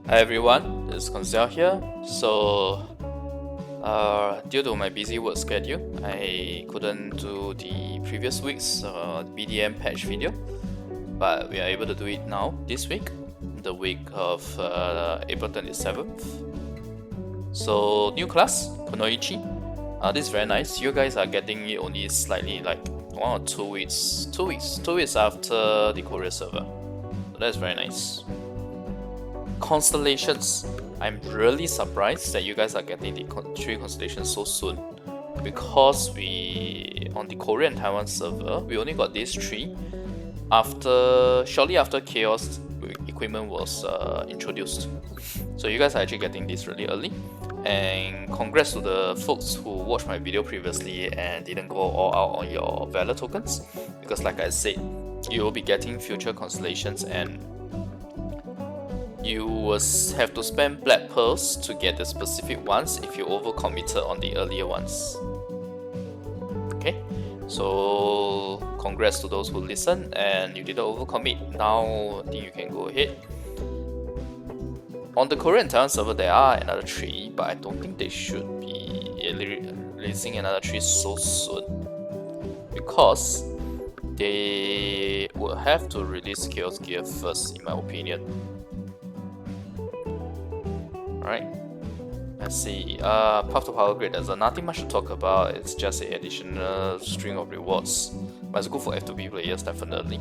Hi everyone, it's Constellations here. Due to my busy work schedule, I couldn't do the previous week's BDM patch video, but we are able to do it now this week, the week of April 27th. So new class, Kunoichi. This is very nice. You guys are getting it only slightly like 1 or 2 weeks, 2 weeks after the Korea server. So that's very nice. Constellations. I'm really surprised that you guys are getting the 3 constellations so soon, because we on the Korean Taiwan server we only got these 3 shortly after Chaos equipment was introduced. So you guys are actually getting this really early, and congrats to the folks who watched my video previously and didn't go all out on your Valor tokens, because like I said, you will be getting future constellations and you will have to spend black pearls to get the specific ones if you overcommitted on the earlier ones. Okay, so congrats to those who listened and you didn't overcommit. Now I think you can go ahead. On the Korean Taiwan server there are another 3, but I don't think they should be releasing another 3 so soon, because they will have to release Chaos Gear first, in my opinion. Alright, let's see. Path to Power Grid, there's nothing much to talk about. It's just an additional string of rewards, but it's good for F2B players, definitely.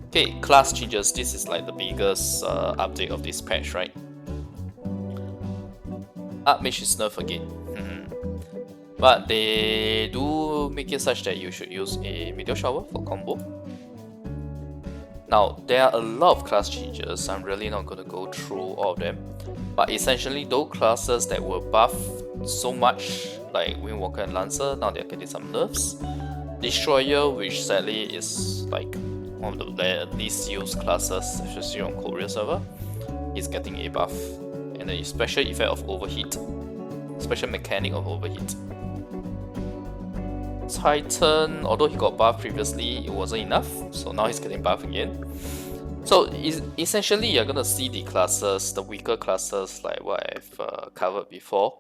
Okay, class changes. This is like the biggest update of this patch, right? Archmage is nerfed again. But they do make it such that you should use a Meteor Shower for combo. Now, there are a lot of class changes. I'm really not going to go through all of them, but essentially those classes that were buffed so much, like Windwalker and Lancer, now they're getting some nerfs. Destroyer, which sadly is like one of the least used classes, especially on Korea server, is getting a buff, and a special effect of overheat, special mechanic of overheat. Titan, although he got buffed previously, it wasn't enough, so now he's getting buffed again. So essentially you're gonna see the classes, the weaker classes, like what I've covered before,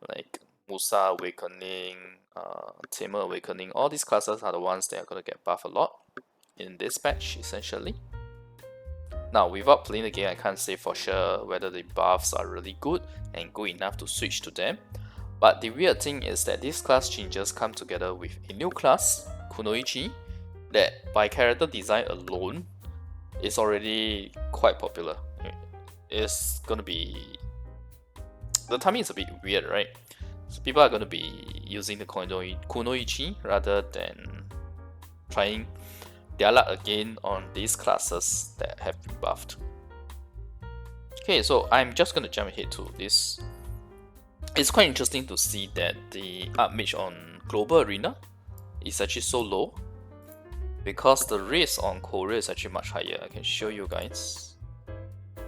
like Musa Awakening, Tamer Awakening. All these classes are the ones that are gonna get buffed a lot in this patch, essentially. Now, without playing the game, I can't say for sure whether the buffs are really good and good enough to switch to them. But the weird thing is that these class changes come together with a new class, Kunoichi, that by character design alone is already quite popular. It's gonna be... the timing is a bit weird, right? So people are gonna be using the Kunoichi rather than trying their luck again on these classes that have been buffed. Okay, so I'm just gonna jump ahead to this. It's quite interesting to see that the Archmage on Global Arena is actually so low, because the risk on Korea is actually much higher. I can show you guys.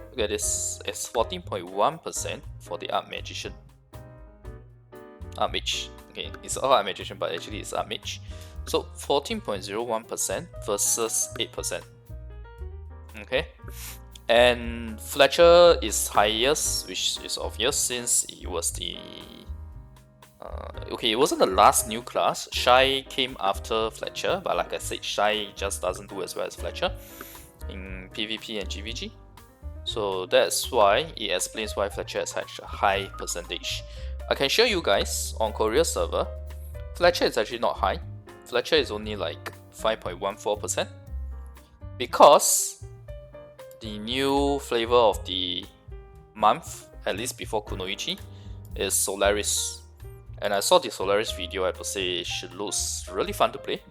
Look at this, it's 14.1% for the Archmage. Okay, it's all Archmage, but actually it's Archmage. So 14.01% versus 8%. Okay. And Fletcher is highest, which is obvious since it was the... okay, it wasn't the last new class. Shy came after Fletcher, but like I said, Shy just doesn't do as well as Fletcher in PvP and GVG. So that's why it explains why Fletcher has such a high percentage. I can show you guys on Korea server, Fletcher is actually not high. Fletcher is only like 5.14%, because the new flavor of the month, at least before Kunoichi, is Solaris. And I saw the Solaris video. I have to say she looks really fun to play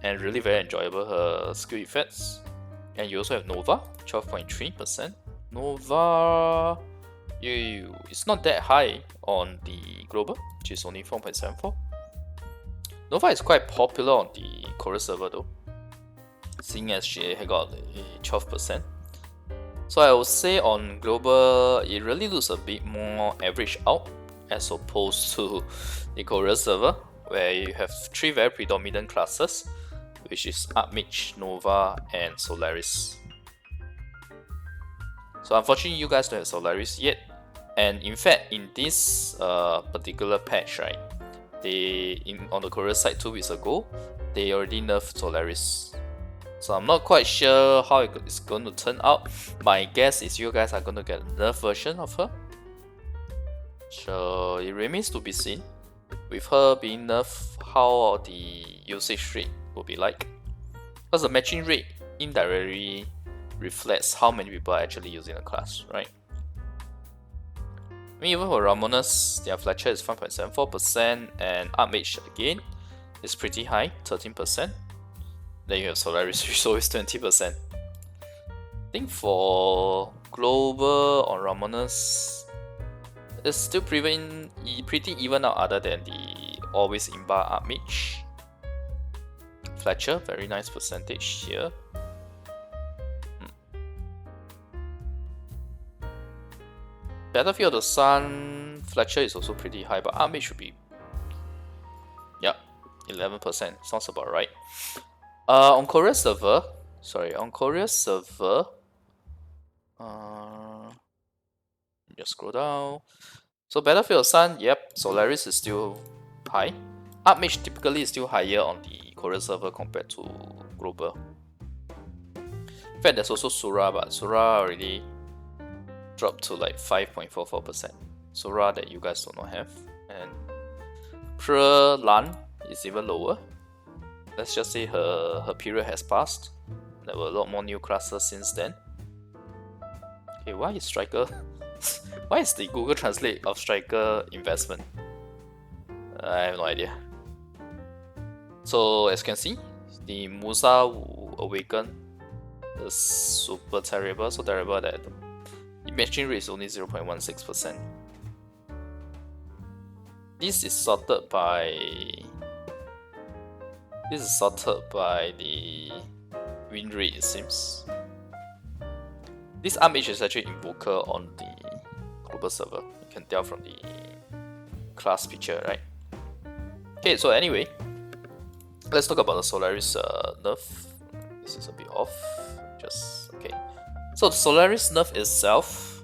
and really very enjoyable, her skill effects. And you also have Nova, 12.3%. Nova, it's not that high on the global, which is only 4.74. Nova is quite popular on the Korea server though, seeing as she got 12%. So I would say on global, it really looks a bit more average out as opposed to the Korea server, where you have 3 very predominant classes, which is Archmage, Nova, and Solaris. So unfortunately, you guys don't have Solaris yet. And in fact, in this particular patch, right, on the Korea side 2 weeks ago, they already nerfed Solaris. So I'm not quite sure how it's going to turn out. My guess is you guys are going to get a nerf version of her. So it remains to be seen. With her being nerfed, how the usage rate will be like. Because the matching rate indirectly reflects how many people are actually using the class, right? I mean, even for Ramonas, their Fletcher is 5.74%, and Archmage again is pretty high, 13%. Then you have Solaris, which is always 20%. I think for Global on Ramonas, it's still pretty even out other than the always Imba Archmage. Fletcher, very nice percentage here. Battlefield of the Sun, Fletcher is also pretty high, but Archmage should be, yeah, 11%. Sounds about right. On Korea server, just scroll down. So Battlefield of the Sun, yep, Solaris is still high. Archmage typically is still higher on the Korea server compared to global. In fact, there's also Sura, but Sura already dropped to like 5.44%. Sura that you guys do not have. And Pure Lan is even lower. Let's just say her period has passed. There were a lot more new classes since then. Okay, why is Striker? Why is the Google Translate of Striker investment? I have no idea. So as you can see, the Musa Awaken is super terrible, so terrible that the matching rate is only 0.16%. This is sorted by the win rate, it seems. This Archmage is actually Invoker on the global server. You can tell from the class picture, right? Okay, so anyway, let's talk about the Solaris nerf. This is a bit off. Okay. So the Solaris nerf itself.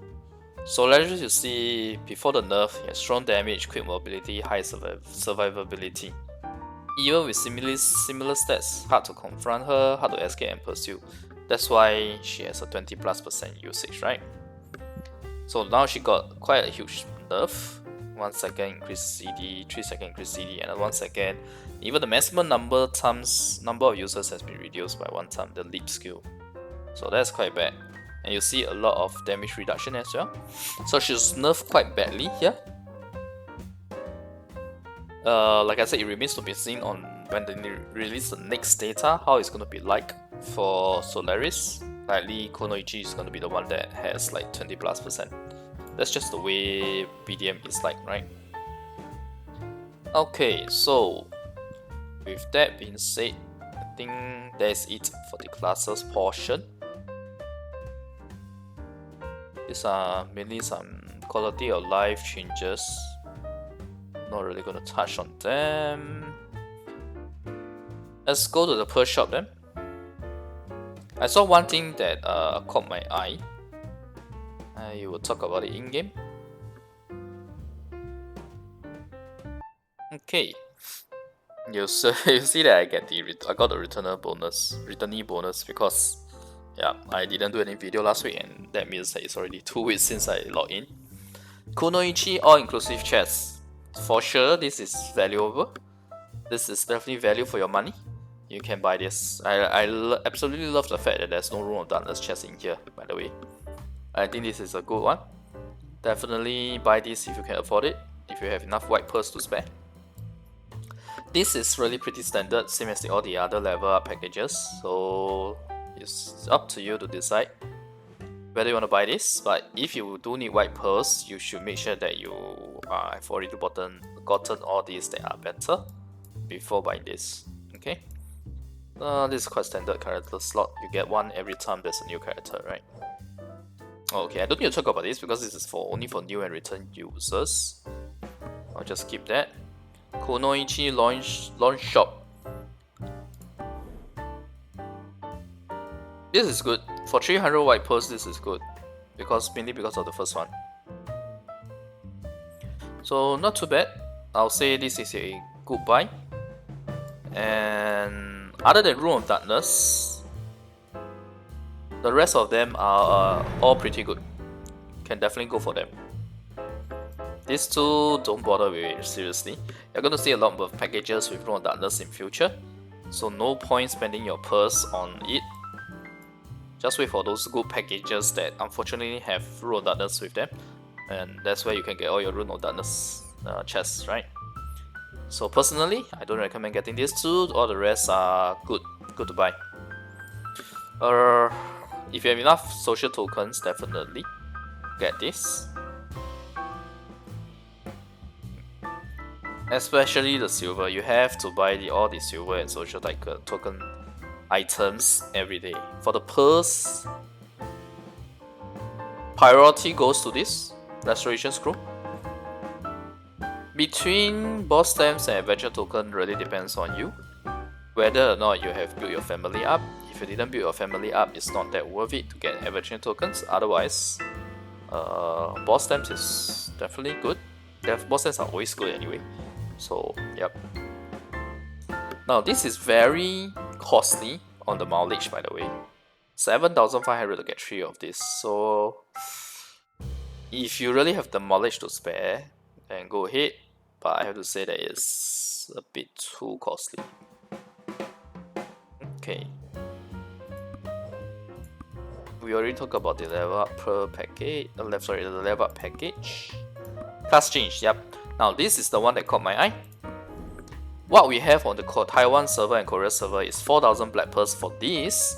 Solaris, you see, before the nerf, it has strong damage, quick mobility, high survivability. Even with similar stats, hard to confront her, hard to escape and pursue. That's why she has a 20+% usage, right? So now she got quite a huge nerf. 1 second increase CD, 3 second increase CD, and 1 second. Even the maximum number of users has been reduced by 1 time, the leap skill. So that's quite bad. And you see a lot of damage reduction as well. So she's nerfed quite badly here. Like I said, it remains to be seen on when they release the next data, how it's going to be like for Solaris. Likely Kunoichi is going to be the one that has like 20+%. That's just the way BDM is like, right? Okay, so with that being said, I think that's it for the classes portion. These are mainly some quality of life changes. Not really going to touch on them. Let's go to the per shop then. I saw one thing that caught my eye. I will talk about it in game. Okay, you see that I got the returnee bonus because I didn't do any video last week, and that means that it's already 2 weeks since I logged in. Kunoichi all-inclusive chest. For sure, this is valuable. This is definitely value for your money. You can buy this. I absolutely love the fact that there's no Rune of Darkness chest in here, by the way. I think this is a good one. Definitely buy this if you can afford it, if you have enough white pearls to spare. This is really pretty standard, same as all the other level up packages, so it's up to you to decide whether you want to buy this. But if you do need white pearls, you should make sure that you have already gotten all these that are better before buying this. Okay, this is quite standard character slot. You get one every time there's a new character, right? Okay, I don't need to talk about this because this is only for new and return users. I'll just keep that. Kunoichi launch shop. This is good. For 300 white pearls, this is good. mainly because of the first one. So not too bad. I'll say this is a good buy. And other than Rune of Darkness, the rest of them are all pretty good. Can definitely go for them. These two, don't bother with it seriously. You're going to see a lot of packages with Rune of Darkness in future, so no point spending your purse on it. Just wait for those good packages that unfortunately have Rune of Darkness with them, and that's where you can get all your Rune of Darkness chests, right? So personally, I don't recommend getting these two. All the rest are good to buy. If you have enough social tokens, definitely get this. Especially the silver, you have to buy all the silver and social token items every day. For the pearls, priority goes to this restoration scroll. Between boss stamps and adventure token really depends on you, whether or not you have built your family up. If you didn't build your family up, it's not that worth it to get adventure tokens. Otherwise, boss stamps is definitely good. Boss stamps are always good anyway. So yep. Now this is very costly on the mileage, by the way. 7,500 to get 3 of this. So if you really have the mileage to spare, then go ahead. But I have to say that it's a bit too costly. Okay. We already talked about the level up per package. The level up package. Class change, yep. Now this is the one that caught my eye. What we have on the Taiwan server and Korea server is 4,000 black pearls for this,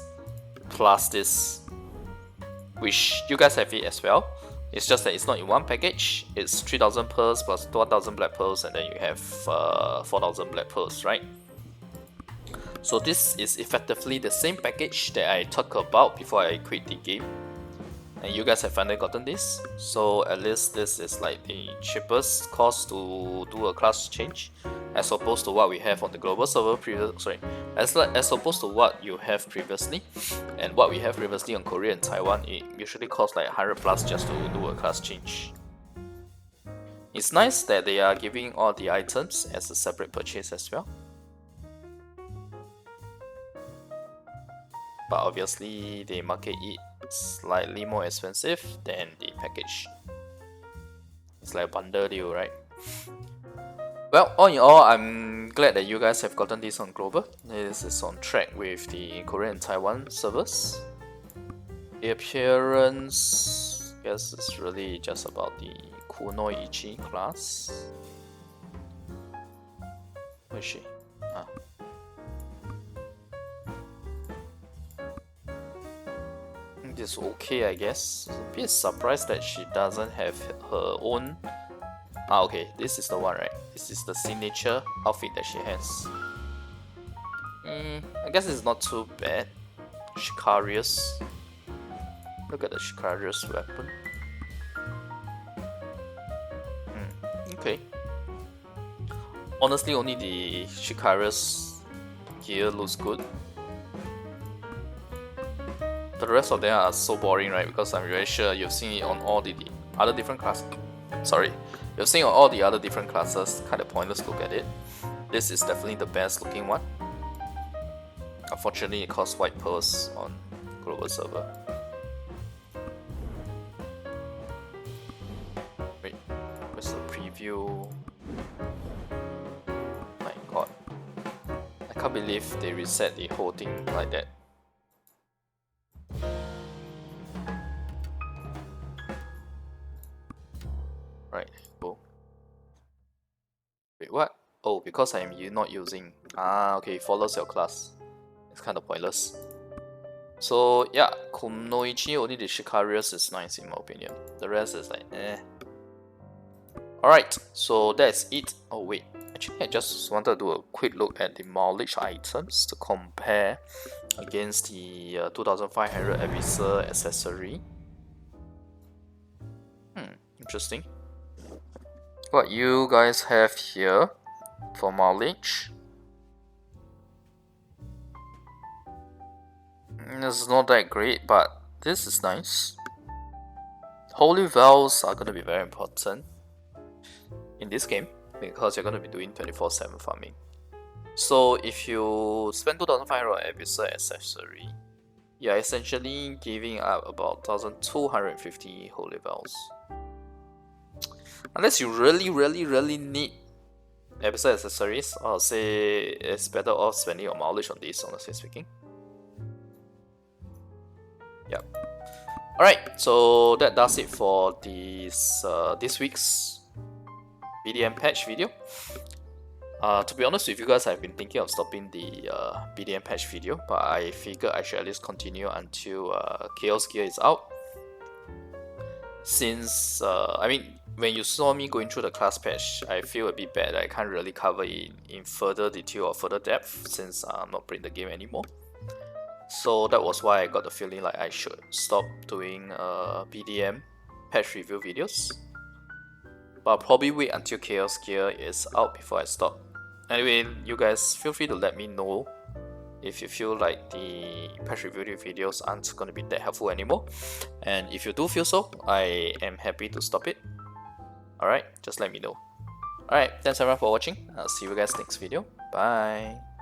plus this, which you guys have it as well. It's just that it's not in one package. It's 3,000 pearls plus 1,000 black pearls, and then you have 4,000 black pearls, right? So this is effectively the same package that I talked about before I quit the game. And you guys have finally gotten this. So at least this is like the cheapest cost to do a class change, as opposed to what we have on the global server as opposed to what you have previously. And what we have previously on Korea and Taiwan, it usually costs like 100 plus just to do a class change. It's nice that they are giving all the items as a separate purchase as well. But obviously they market it slightly more expensive than the package. It's like a bundle deal, right? Well, all in all, I'm glad that you guys have gotten this on global. This is on track with the Korean and Taiwan servers. The appearance, I guess it's really just about the Kunoichi class. Where is she? It's okay, I guess. A bit surprised that she doesn't have her own. Okay, this is the one, right? This is the signature outfit that she has. I guess it's not too bad. Shikarius. Look at the Shikarius weapon. Okay. Honestly, only the Shikarius gear looks good. The rest of them are so boring, right? Because I'm very sure you've seen it on all the other different classes. Sorry, you've seen on all the other different classes. Kind of pointless to look at it. This is definitely the best looking one. Unfortunately, it costs white pearls on global server. Wait, where's the preview? My god, I can't believe they reset the whole thing like that. Right, go. Wait, what? Oh, because I'm not using. Okay, follows your class. It's kind of pointless. So yeah, Kunoichi, only the Shikarius is nice in my opinion. The rest is like eh. Alright, so that's it. Oh wait, actually I just wanted to do a quick look at the mileage items to compare against the 2500 Abyssal accessory. Interesting. What you guys have here for mileage. It's not that great, but this is nice. Holy Wells are going to be very important in this game because you're going to be doing 24/7 farming. So if you spend 2,500 on episode accessory, you're essentially giving up about 1,250 Holy Wells. Unless you really need episode accessories, I'll say it's better off spending your mileage on this, honestly speaking. Yeah. Alright, so that does it for this week's BDM patch video. To be honest with you guys, I've been thinking of stopping the BDM patch video, but I figured I should at least continue until Chaos Gear is out. Since, I mean, when you saw me going through the class patch, I feel a bit bad. I can't really cover it in further detail or further depth since I'm not playing the game anymore. So that was why I got the feeling like I should stop doing BDM patch review videos. But I'll probably wait until Chaos Gear is out before I stop. Anyway, you guys feel free to let me know if you feel like the patch review videos aren't going to be that helpful anymore. And if you do feel so, I am happy to stop it. Alright, just let me know. Alright, thanks everyone for watching. I'll see you guys next video. Bye.